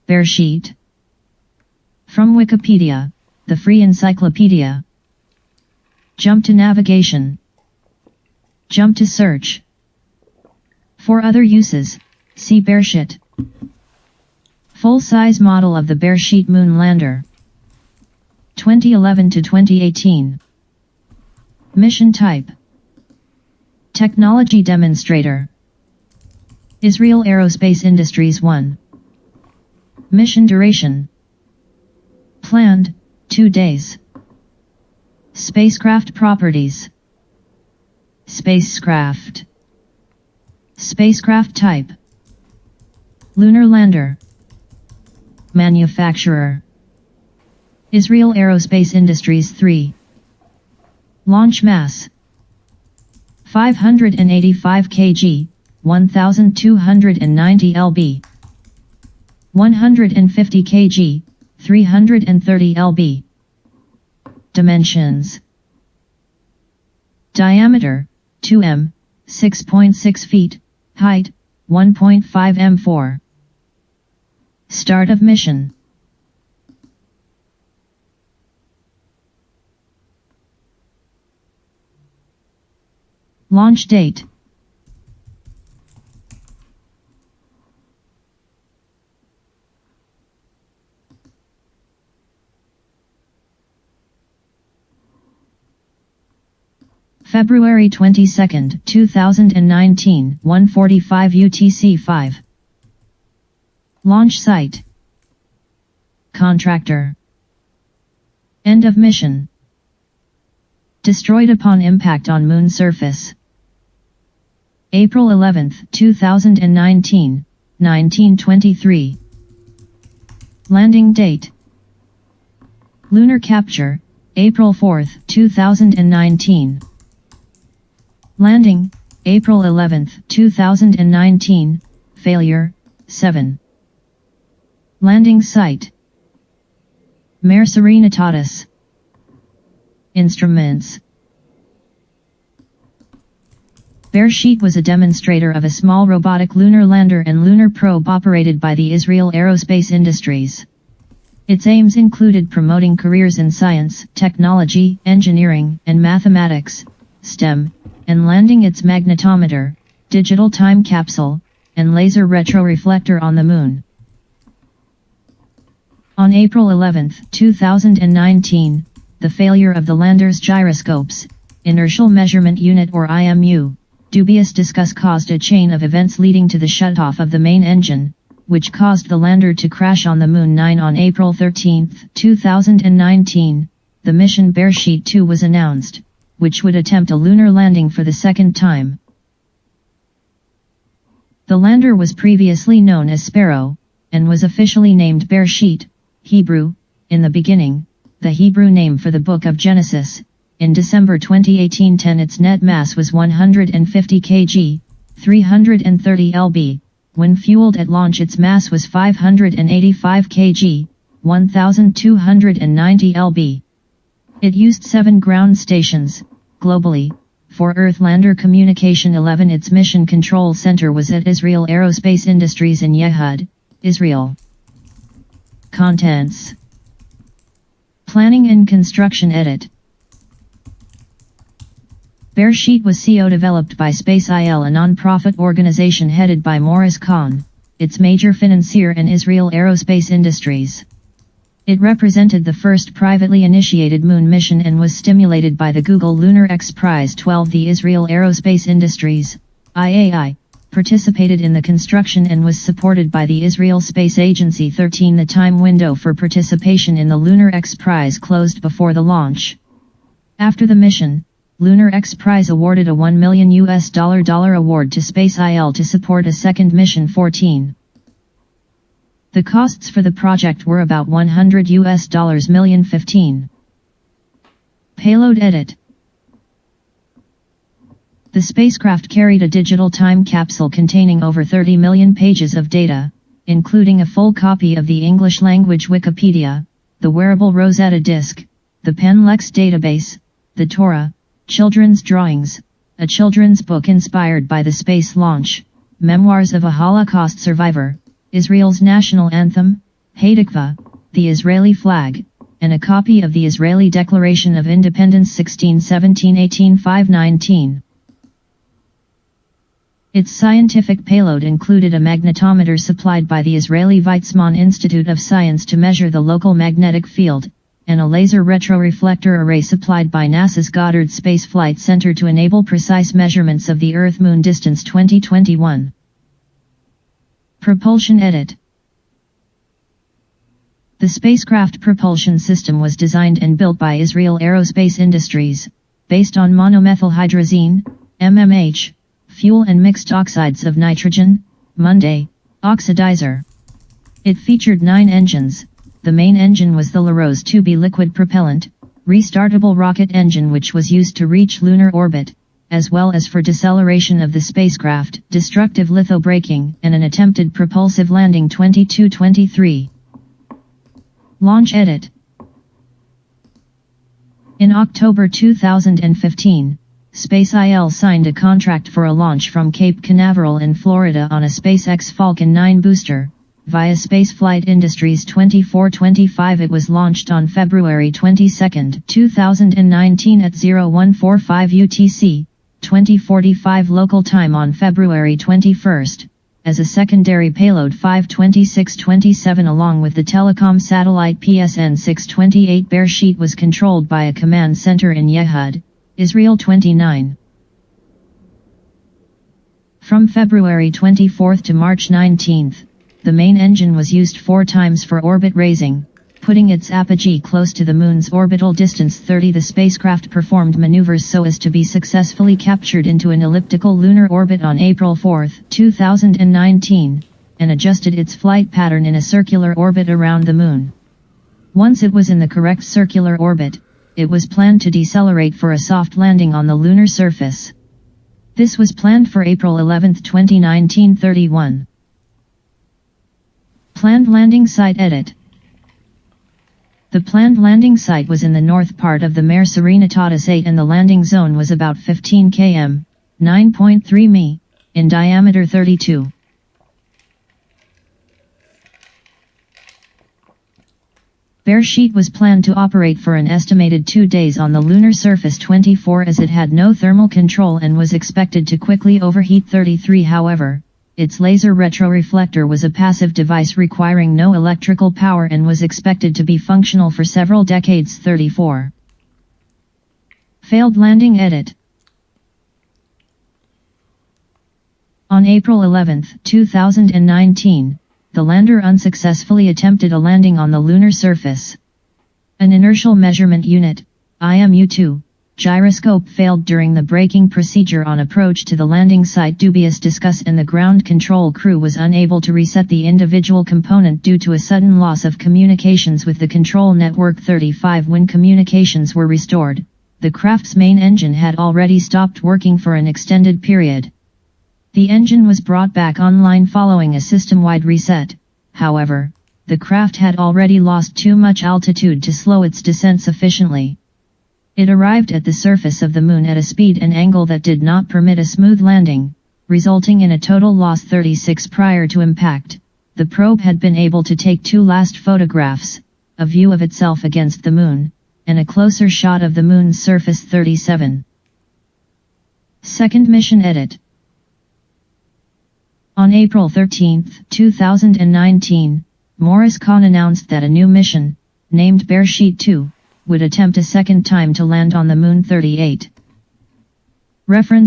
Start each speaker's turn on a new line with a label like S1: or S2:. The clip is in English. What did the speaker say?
S1: Beresheet. From Wikipedia, the free encyclopedia. Jump to navigation. Jump to search. For other uses, see Beresheet. Full-size model of the Beresheet moon lander. 2011 to 2018. Mission type. Technology demonstrator. Israel Aerospace Industries 1. Mission duration. Planned, 2 days. Spacecraft properties. Spacecraft. Spacecraft type. Lunar lander. Manufacturer. Israel Aerospace Industries 3. Launch mass. 585 kg, 1290 lb. 150 kg, 330 lb. Dimensions. Diameter, 2 m, 6.6 feet, height, 1.5 m. 4. Start of mission. Launch date. February 22, 2019, 1:45 UTC 5. Launch site. Contractor. End of mission. Destroyed upon impact on moon surface. April 11, 2019, 19:23. Landing date. Lunar capture, April 4, 2019. Landing, April 11, 2019, failure, 7. Landing site. Mare Serenitatis. Instruments. Beresheet was a demonstrator of a small robotic lunar lander and lunar probe operated by the Israel Aerospace Industries. Its aims included promoting careers in science, technology, engineering, and mathematics, STEM, and landing its magnetometer, digital time capsule, and laser retroreflector on the moon. On April 11, 2019, the failure of the lander's gyroscopes, Inertial Measurement Unit or IMU, dubious discuss caused a chain of events leading to the shutoff of the main engine, which caused the lander to crash on the Moon 9 on April 13, 2019, the mission Beresheet 2 was announced, which would attempt a lunar landing for the second time. The lander was previously known as Sparrow, and was officially named Beresheet, Hebrew, in the beginning, the Hebrew name for the Book of Genesis. In December 2018, its net mass was 150 kg, 330 lb. When fueled at launch, its mass was 585 kg, 1290 lb. It used 7 ground stations, globally, for Earth lander communication. 11 Its mission control center was at Israel Aerospace Industries in Yehud, Israel. Contents. Planning and construction edit. Beresheet was co-developed by SpaceIL, a non-profit organization headed by Morris Kahn, its major financier, and Israel Aerospace Industries. It represented the first privately initiated moon mission and was stimulated by the Google Lunar X Prize. 12 The Israel Aerospace Industries, IAI, participated in the construction and was supported by the Israel Space Agency. 13 The time window for participation in the Lunar X Prize closed before the launch. After the mission, Lunar X Prize awarded a $1 million award to SpaceIL to support a second mission. 14. The costs for the project were about $100 million. 15. Payload edit. The spacecraft carried a digital time capsule containing over 30 million pages of data, including a full copy of the English language Wikipedia, the wearable Rosetta disk, the Penlex database, the Torah, children's drawings, a children's book inspired by the space launch, memoirs of a Holocaust survivor, Israel's national anthem, Hatikva, the Israeli flag, and a copy of the Israeli Declaration of Independence 1617-18-519. Its scientific payload included a magnetometer supplied by the Israeli Weizmann Institute of Science to measure the local magnetic field, and a laser retroreflector array supplied by NASA's Goddard Space Flight Center to enable precise measurements of the Earth-Moon distance 2021. Propulsion Edit. The spacecraft propulsion system was designed and built by Israel Aerospace Industries, based on monomethylhydrazine, MMH, fuel and mixed oxides of nitrogen, Monday, oxidizer. It featured 9 engines. The main engine was the LaRose 2B liquid propellant, restartable rocket engine which was used to reach lunar orbit, as well as for deceleration of the spacecraft, destructive lithobraking, and an attempted propulsive landing 22-23. Launch Edit. In October 2015, SpaceIL signed a contract for a launch from Cape Canaveral in Florida on a SpaceX Falcon 9 booster, via Spaceflight Industries 2425. It was launched on February 22, 2019 at 0145 UTC, 2045 local time on February 21, as a secondary payload 52627 along with the telecom satellite PSN 628. Beresheet was controlled by a command center in Yehud, Israel 29. From February 24 to March 19, the main engine was used 4 times for orbit raising, putting its apogee close to the Moon's orbital distance 30. The spacecraft performed maneuvers so as to be successfully captured into an elliptical lunar orbit on April 4, 2019, and adjusted its flight pattern in a circular orbit around the Moon. Once it was in the correct circular orbit, it was planned to decelerate for a soft landing on the lunar surface. This was planned for April 11, 2019. 31. Planned landing site edit. The planned landing site was in the north part of the Mare Serenitatis 8 and the landing zone was about 15 km, 9.3 mi, in diameter 32. Beresheet was planned to operate for an estimated 2 days on the lunar surface 24 as it had no thermal control and was expected to quickly overheat 33. However, its laser retroreflector was a passive device requiring no electrical power and was expected to be functional for several decades. 34. Failed landing edit. On April 11, 2019, the lander unsuccessfully attempted a landing on the lunar surface. An inertial measurement unit, IMU-2, gyroscope failed during the braking procedure on approach to the landing site. Dubious discuss and the ground control crew was unable to reset the individual component due to a sudden loss of communications with the control network. 35. When communications were restored, the craft's main engine had already stopped working for an extended period. The engine was brought back online following a system-wide reset. However, the craft had already lost too much altitude to slow its descent sufficiently. It arrived at the surface of the Moon at a speed and angle that did not permit a smooth landing, resulting in a total loss. 36. Prior to impact, the probe had been able to take 2 last photographs, a view of itself against the Moon, and a closer shot of the Moon's surface. 37. Second mission edit. On April 13, 2019, Morris Kahn announced that a new mission, named Beresheet 2, would attempt a second time to land on the Moon. 38. Reference